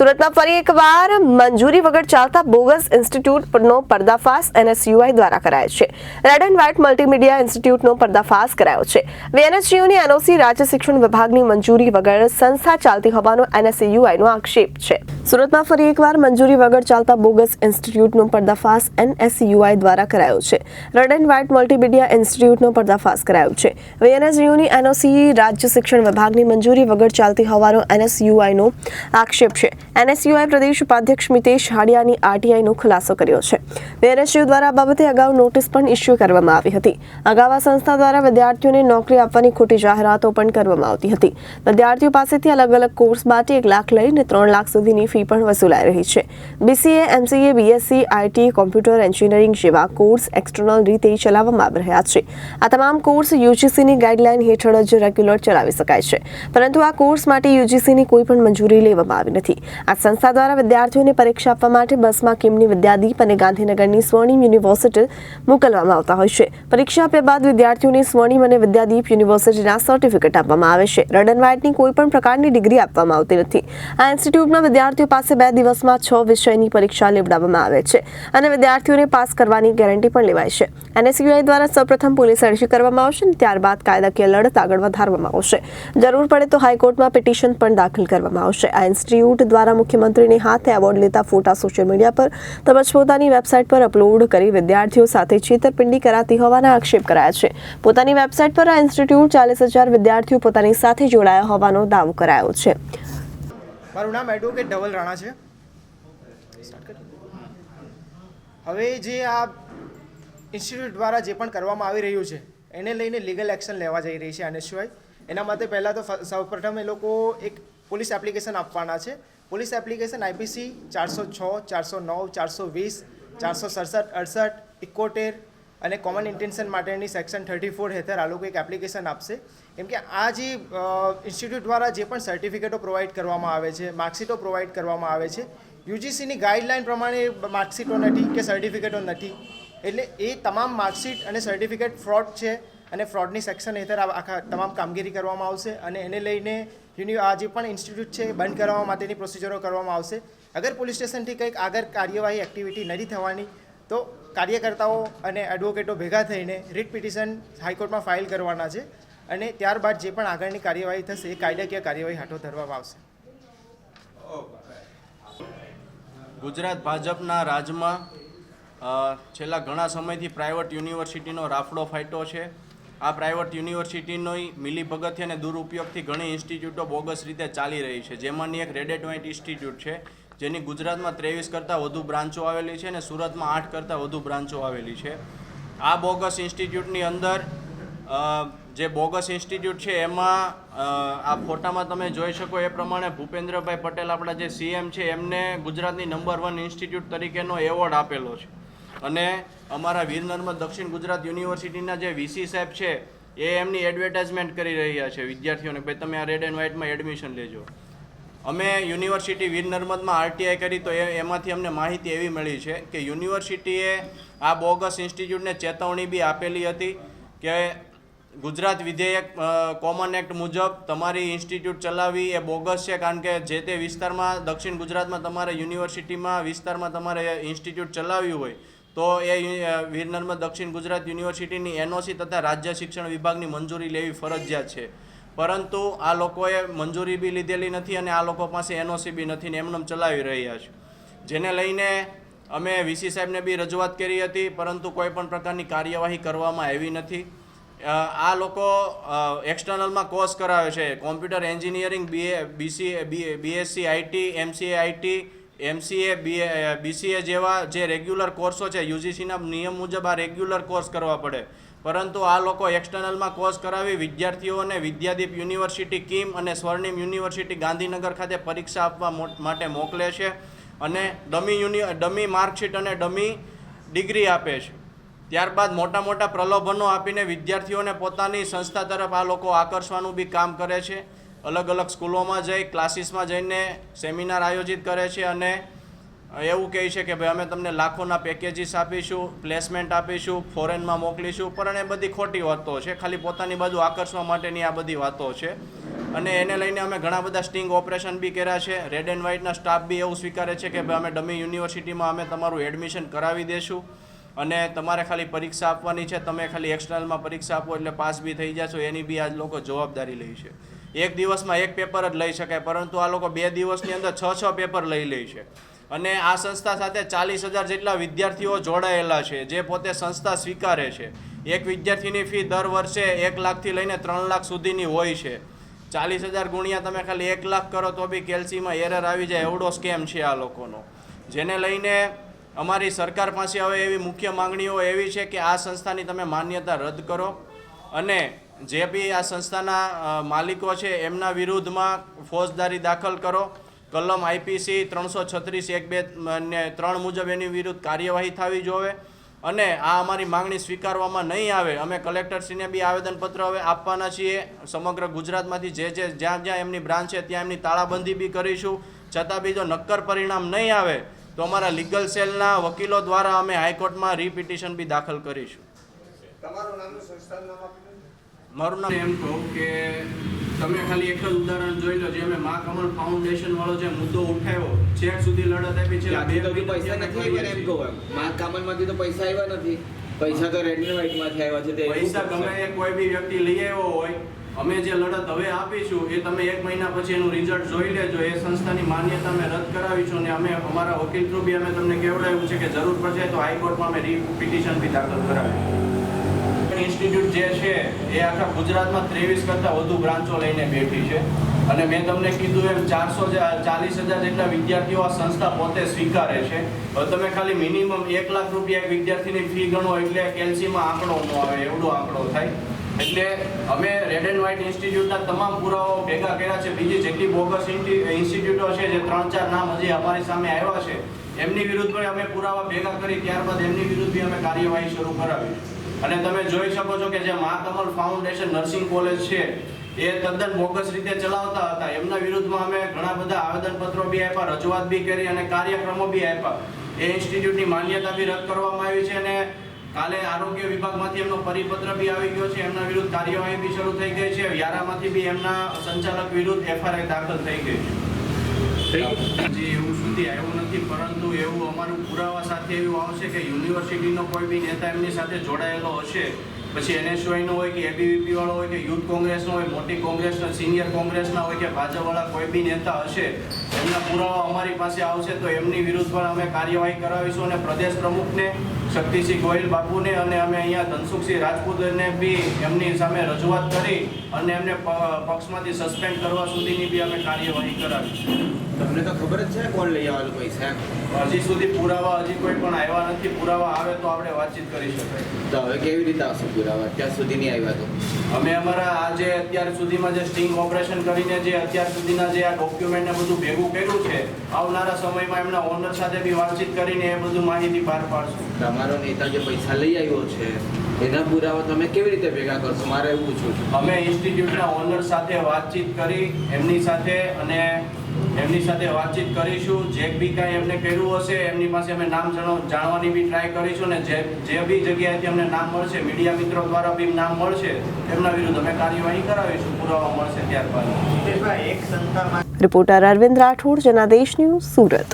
સુરતમાં ફરી એકવાર મંજૂરી વગર ચાલતા બોગસ ઇન્સ્ટિટ્યૂટનો પર્દાફાશ એનએસયુઆઈ દ્વારા કરાયો છે. રેડ એન્ડ વ્હાઇટ મલ્ટીમીડિયા ઇન્સ્ટિટ્યૂટનો પર્દાફાશ કરાયો છે. વીએનએસયુની એનઓસી રાજ્ય શિક્ષણ વિભાગની મંજૂરી વગર સંસ્થા ચાલતી હોવાનો એનએસયુઆઈનો આક્ષેપ છે. સુરતમાં ફરી એકવાર મંજૂરી વગર ચાલતા બોગસ ઇન્સ્ટિટ્યૂટનો પર્દાફાશ એનએસયુઆઈ દ્વારા કરાયો છે. રેડ એન્ડ વ્હાઇટ મલ્ટીમીડિયા ઇન્સ્ટિટ્યૂટનો પર્દાફાશ કરાયો છે. વીએનએસયુની એનઓસી રાજ્ય શિક્ષણ વિભાગની મંજૂરી વગર ચાલતી હોવાનો એનએસયુઆઈનો આક્ષેપ છે. એનએસયુઆઈ પ્રદેશ ઉપાધ્યક્ષ મિતેશ હાડિયાની આરટીઆઈનો ખુલાસો કર્યો છે. વીએનએસયુ દ્વારા આ બાબતે અગાઉ નોટિસ પણ ઇસ્યુ કરવામાં આવી હતી. અગાઉ આ સંસ્થા દ્વારા વિદ્યાર્થીઓને નોકરી આપવાની ખોટી જાહેરાતો પણ કરવામાં આવતી હતી. વિદ્યાર્થીઓ પાસેથી અલગ અલગ કોર્સ માટે 1 લાખ લઈને 3 લાખ સુધીની ફી પણ વસૂલાઈ રહી છે. BCA, MCA, BSc, IT, computer engineering જેવા કોર્સ એક્સટર્નલ રીતે ચલાવવામાં આવી રહ્યા છે. આ તમામ કોર્સ યુજીસીની ગાઈડલાઈન હેઠળ જ રેગ્યુલર ચલાવી શકાય છે, પરંતુ આ કોર્સ માટે યુજીસીની કોઈ પણ મંજૂરી લેવામાં આવી નથી. આ સંસ્થા દ્વારા વિદ્યાર્થીઓને પરીક્ષા આપવા માટે બસમાં કિમની વિદ્યાદીપ અને ગાંધીનગરની સ્વર્ણિમ યુનિવર્સિટી મોકલવામાં આવતા હોય છે. પરીક્ષા આપ્યા બાદ વિદ્યાર્થીઓને સ્વર્ણિમ અને વિદ્યાદીપ યુનિવર્સિટીના સર્ટિફિકેટ આપવામાં આવે છે. રેડ એન્ડ વ્હાઇટની કોઈ પણ પ્રકારની ડિગ્રી આપવામાં આવતી નથી. આ ઇન્સ્ટિટ્યૂટના વિદ્યાર્થીઓ પાસે 2 દિવસમાં 6 વિષયની પરીક્ષા લેવડાવવામાં આવે છે અને વિદ્યાર્થીઓને પાસ કરવાની ગેરંટી પણ લેવાય છે. એનએસયુઆઈ દ્વારા સૌપ્રથમ પોલીસ અરજી કરવામાં આવશે અને ત્યારબાદ કાયદાકીય લડત આગળ વધારવામાં આવશે. જરૂર પડે તો હાઈકોર્ટમાં પિટિશન પણ દાખલ કરવામાં આવશે. આ ઇન્સ્ટિટ્યૂટ દ્વારા મુખ્યમંત્રીને હાથે એવોર્ડ લેતા ફોટા સોશિયલ મીડિયા પર તેમજ પોતાની વેબસાઇટ પર અપલોડ કરી વિદ્યાર્થીઓ સાથે છેતરપિંડી કરાતી હોવાના આક્ષેપ કરાયા છે. પોતાની વેબસાઇટ પર આ ઇન્સ્ટિટ્યૂટ 40,000 વિદ્યાર્થીઓ પોતાની સાથે જોડાયા હોવાનો દાવો કરાયો છે. મારું નામ એડવોકેટ ધવલ રાણા છે. હવે જે આ ઇન્સ્ટિટ્યૂટ દ્વારા જે પણ કરવામાં આવી રહ્યું છે એને લઈને લીગલ એક્શન લેવા જઈ રહી છે એનએસયુઆઈ. એના માટે પહેલાં તો સૌપ્રથમ એ લોકો એક પોલીસ એપ્લિકેશન આપવાના છે. પોલીસ એપ્લિકેશન આઈપીસી 406, 409, 420, 467, 68, 71 અને કોમન ઇન્ટેન્શન માટેની સેક્શન 34 હેઠળ આ લોકો એક એપ્લિકેશન આપશે. કેમ કે આ જે ઇન્સ્ટિટ્યૂટ દ્વારા જે પણ સર્ટિફિકેટો પ્રોવાઈડ કરવામાં આવે છે, માર્કશીટો પ્રોવાઈડ કરવામાં આવે છે, યુજીસીની ગાઈડલાઇન પ્રમાણે માર્કશીટો નથી કે સર્ટિફિકેટો નથી. એટલે એ તમામ માર્કશીટ અને સર્ટિફિકેટ ફ્રોડ છે અને ફ્રોડની સેક્શન હેઠળ આખા તમામ કામગીરી કરવામાં આવશે અને એને લઈને આ જે પણ ઇન્સ્ટિટ્યૂટ છે બંધ કરવા માટેની પ્રોસિજરો કરવામાં આવશે. અગર પોલીસ સ્ટેશનથી કંઈક આગળ કાર્યવાહી એક્ટિવિટી નથી થવાની તો કાર્યકર્તાઓ અને એડવોકેટો ભેગા થઈને રીટ પિટિશન હાઈકોર્ટમાં ફાઇલ કરવાના છે અને ત્યારબાદ જે પણ આગળની કાર્યવાહી થશે એ કાયદાકીય કાર્યવાહી હાથો ધરવામાં આવશે. ગુજરાત ભાજપના રાજમાં છેલ્લા ઘણા સમયથી પ્રાઇવેટ યુનિવર્સિટીનો રાફડો ફાટ્યો છે. આ પ્રાઇવેટ યુનિવર્સિટીની મિલીભગતથી અને દુરુપયોગથી ઘણી ઇન્સ્ટિટ્યૂટો બોગસ રીતે ચાલી રહી છે. જેમાંની એક રેડ એન્ડ વ્હાઇટ ઇન્સ્ટિટ્યૂટ છે જેની ગુજરાતમાં 23 કરતાં વધુ બ્રાન્ચો આવેલી છે અને સુરતમાં 8 કરતાં વધુ બ્રાન્ચો આવેલી છે. આ બોગસ ઇન્સ્ટિટ્યૂટની અંદર જે બોગસ ઇન્સ્ટિટ્યૂટ છે એમાં આ ફોટામાં તમે જોઈ શકો એ પ્રમાણે ભૂપેન્દ્રભાઈ પટેલ આપણા જે સીએમ છે એમને ગુજરાતની નંબર 1 ઇન્સ્ટિટ્યૂટ તરીકેનો એવોર્ડ આપેલો છે. અને અમારા વીર નર્મદ દક્ષિણ ગુજરાત યુનિવર્સિટીના જે વીસી સાહેબ છે એ એમની એડવર્ટાઇઝમેન્ટ કરી રહ્યા છે વિદ્યાર્થીઓને, ભાઈ તમે આ રેડ એન્ડ વ્હાઇટમાં એડમિશન લેજો. અમે યુનિવર્સિટી વીર નર્મદમાં આરટીઆઈ કરી તો એમાંથી અમને માહિતી એવી મળી છે કે યુનિવર્સિટીએ આ બોગસ ઇન્સ્ટિટ્યૂટને ચેતવણી બી આપેલી હતી કે ગુજરાત વિધેયક કોમન એક્ટ મુજબ તમારી ઇન્સ્ટિટ્યૂટ ચલાવવી એ બોગસ છે, કારણ કે જે તે વિસ્તારમાં દક્ષિણ ગુજરાતમાં તમારે યુનિવર્સિટીમાં વિસ્તારમાં તમારે ઇન્સ્ટિટ્યૂટ ચલાવવી હોય તો એ વીર નર્મદ દક્ષિણ ગુજરાત યુનિવર્સિટીની એનઓસી તથા રાજ્ય શિક્ષણ વિભાગની મંજૂરી લેવી ફરજિયાત છે. પરંતુ આ લોકોએ મંજૂરી બી લીધેલી નથી અને આ લોકો પાસે એનઓસી બી નથી ને એમનેમ ચલાવી રહ્યા છે. જેને લઈને અમે વીસી સાહેબને બી રજૂઆત કરી હતી, પરંતુ કોઈ પણ પ્રકારની કાર્યવાહી કરવામાં આવી નથી. આ લોકો એક્સટર્નલમાં કોર્સ કરાવે છે, computer engineering, BSc IT, MCA IT, MCA, BCA જેવા જે રેગ્યુલર કોર્સો છે યુજીસીના નિયમ મુજબ આ રેગ્યુલર કોર્સ કરવા પડે, પરંતુ આ લોકો એક્સટર્નલમાં કોર્સ કરાવી વિદ્યાર્થીઓને વિદ્યાદીપ યુનિવર્સિટી કિમ અને સ્વર્ણિમ યુનિવર્સિટી ગાંધીનગર ખાતે પરીક્ષા આપવા માટે મોકલે છે અને ડમી માર્કશીટ અને ડમી ડિગ્રી આપે છે. ત્યારબાદ મોટા મોટા પ્રલોભનો આપીને વિદ્યાર્થીઓને પોતાની સંસ્થા તરફ આ લોકો આકર્ષવાનું બી કામ કરે છે. અલગ અલગ સ્કૂલોમાં જઈ ક્લાસીસમાં જઈને સેમિનાર આયોજિત કરે છે અને એવું કહે છે કે ભાઈ અમે તમને લાખોના પેકેજીસ આપીશું, પ્લેસમેન્ટ આપીશું, ફોરેનમાં મોકલીશું, પણ એ બધી ખોટી વાતો છે. ખાલી પોતાની બાજુ આકર્ષવા માટેની આ બધી વાતો છે. અને એને લઈને અમે ઘણા બધા સ્ટિંગ ઓપરેશન બી કર્યા છે. રેડ એન્ડ વ્હાઇટના સ્ટાફ બી એવું સ્વીકારે છે કે ભાઈ અમે ડમી યુનિવર્સિટીમાં અમે તમારું એડમિશન કરાવી દઈશું અને તમારે ખાલી પરીક્ષા આપવાની છે, તમે ખાલી એક્સટર્નલમાં પરીક્ષા આપો એટલે પાસ બી થઈ જશો, એની બી આ લોકો જવાબદારી લે છે. એક દિવસમાં એક પેપર જ લઈ શકાય, પરંતુ આ લોકો 2 દિવસની અંદર 6 પેપર લઈ લે છે. અને આ સંસ્થા સાથે 40,000 જેટલા વિદ્યાર્થીઓ જોડાયેલા છે, જે પોતે સંસ્થા સ્વીકારે છે. એક વિદ્યાર્થીની ફી દર વર્ષે 1 લાખથી લઈને 3 લાખ સુધીની હોય છે. 40,000 ગુણ્યા તમે ખાલી 1 લાખ કરો તો બી કેલ્સીમાં એરર આવી જાય, એવડો સ્કેમ છે આ લોકોનો. જેને લઈને અમારી સરકાર પાસે હવે એવી મુખ્ય માંગણીઓ એવી છે કે આ સંસ્થાની તમે માન્યતા રદ કરો અને જે બી આ સંસ્થાના માલિકો છે એમના વિરુદ્ધમાં ફોજદારી દાખલ કરો. કલમ IPC 336 1 2 અને 3 મુજબ એની વિરુદ્ધ કાર્યવાહી થવી જોઈએ. અને આ અમારી માંગણી સ્વીકારવામાં નહીં આવે, અમે કલેક્ટરશ્રીને બી આવેદનપત્ર હવે આપવાના છીએ. સમગ્ર ગુજરાતમાંથી જ્યાં એમની બ્રાન્ચ છે ત્યાં એમની તાળાબંધી બી કરીશું. છતાં બી જો નક્કર પરિણામ નહીં આવે તો અમારા લીગલ સેલના વકીલો દ્વારા અમે હાઈકોર્ટમાં રીપિટિશન બી દાખલ કરીશું. મારું નામ એમ કહું કે તમે ખાલી એક જ ઉદાહરણ જોઈ લો, જે અમે મા કમલ ફાઉન્ડેશન વાળો જે મુદ્દો ઉઠાવ્યો, છેક સુધી લડત આપી છે. પૈસા નથી આવ્યા એમ કહું, મા કામલમાંથી તો પૈસા આવ્યા નથી, પૈસા તો રેડ એન્ડ વ્હાઇટમાંથી આવ્યા છે. પૈસા ગમે એ કોઈ બી વ્યક્તિ લઈ આવ્યો હોય, અમે જે લડત હવે આપીશું એ તમે 1 મહિના પછી એનું રિઝલ્ટ જોઈ લેજો. એ સંસ્થાની માન્યતા અમે રદ કરાવીશું અને અમે અમારા વકીલ થ્રુ બી અમે તમને કહેવડાવ્યું છે કે જરૂર પડશે તો હાઈકોર્ટમાં અમે પિટિશન બી દાખલ કરાવીશું. ઇન્સ્ટિટ્યૂટ જે છે એ આખા ગુજરાતમાં 23 કરતાં વધુ બ્રાન્ચો લઈને બેઠી છે અને મેં તમને કીધું એમ 440,000 જેટલા વિદ્યાર્થીઓ આ સંસ્થા પોતે સ્વીકારે છે. હવે તમે ખાલી મિનિમમ 1 લાખ રૂપિયા એક વિદ્યાર્થીની ફી ગણો એટલે કેલ્સીમાં આંકડો ન આવે, એવડો આંકડો થાય. એટલે અમે રેડ એન્ડ વ્હાઇટ ઇન્સ્ટિટ્યૂટના તમામ પુરાવાઓ ભેગા કર્યા છે. બીજી જેટલી બોગસ ઇન્સ્ટિટ્યૂટો છે, જે 3-4 નામ હજી અમારી સામે આવ્યા છે, એમની વિરુદ્ધ પણ અમે પુરાવા ભેગા કરી ત્યારબાદ એમની વિરુદ્ધ બી અમે કાર્યવાહી શરૂ કરાવીશું. અને તમે જોઈ શકો છો કે જે મા કમલ ફાઉન્ડેશન નર્સિંગ કોલેજ છે એ તદ્દન બોગસ રીતે ચલાવતા હતા. એમના વિરુદ્ધમાં અમે ઘણા બધા આવેદનપત્રો બી આપ્યા, રજૂઆત બી કરી અને કાર્યક્રમો બી આપ્યા. એ ઇન્સ્ટિટ્યૂટની માન્યતા બી રદ કરવામાં આવી છે અને કાલે આરોગ્ય વિભાગમાંથી એમનો પરિપત્ર બી આવી ગયો છે. એમના વિરુદ્ધ કાર્યવાહી બી શરૂ થઈ ગઈ છે. વ્યારામાંથી બી એમના સંચાલક વિરુદ્ધ FIR દાખલ થઈ ગઈ છે. હજી એવું સુધી આવ્યું નથી, પરંતુ એવું અમારું પુરાવા સાથે એવું આવશે કે યુનિવર્સિટીનો કોઈ બી નેતા એમની સાથે જોડાયેલો હશે, પછી NSUIનો હોય કે ABVP વાળો હોય કે યુથ કોંગ્રેસનો હોય, મોટી કોંગ્રેસના સિનિયર કોંગ્રેસના હોય કે ભાજપવાળા કોઈ બી નેતા હશે, એમના પુરાવા અમારી પાસે આવશે તો એમની વિરુદ્ધ પણ અમે કાર્યવાહી કરાવીશું. અને પ્રદેશ પ્રમુખને શક્તિસિંહ ગોહિલ બાપુને અને અમે અહીંયા ધનસુખસિંહ રાજપૂતને બી એમની સામે રજૂઆત કરી અને એમને પક્ષમાંથી સસ્પેન્ડ કરવા સુધીની બી અમે કાર્યવાહી કરાવીશું. તમને તો ખબર જ છે કોણ લઈ આવેલું પૈસા? હજી સુધી પુરાવા હજી કોઈ પણ આવ્યા નથી. પુરાવા આવે તો આપણે વાતચીત કરી શકાય. તો હવે કેવી રીતે આવશે પુરાવા? અત્યાર સુધી નહીં આવ્યા તો અમે અમારા આ જે અત્યાર સુધીમાં જે સ્ટિંગ ઓપરેશન કરીને જે અત્યાર સુધીના જે આ ડોક્યુમેન્ટને બધું ભેગું કર્યું છે, આવનારા સમયમાં એમના ઓનર સાથે બી વાતચીત કરીને એ બધું માહિતી બહાર પાડશું. તમારો નેતા જે પૈસા લઈ આવ્યો છે એના પુરાવા તમે કેવી રીતે ભેગા કરશો? મારે એવું પૂછવું છે. અમે ઇન્સ્ટિટ્યૂટના ઓનર સાથે વાતચીત કરી એમની સાથે વાતચીત કરીશું. જે બી કાંઈ એમને કર્યું હશે એમની પાસે અમે નામ જાણવાની બી ટ્રાય કરીશું અને જે બી જગ્યાએથી અમને નામ મળશે, મીડિયા મિત્રો દ્વારા બી નામ મળશે, એમના વિરુદ્ધ અમે કાર્યવાહી કરાવીશું. પુરાવા મળશે ત્યારબાદ. Reporter Arvind Rathod, Janadesh news, Surat.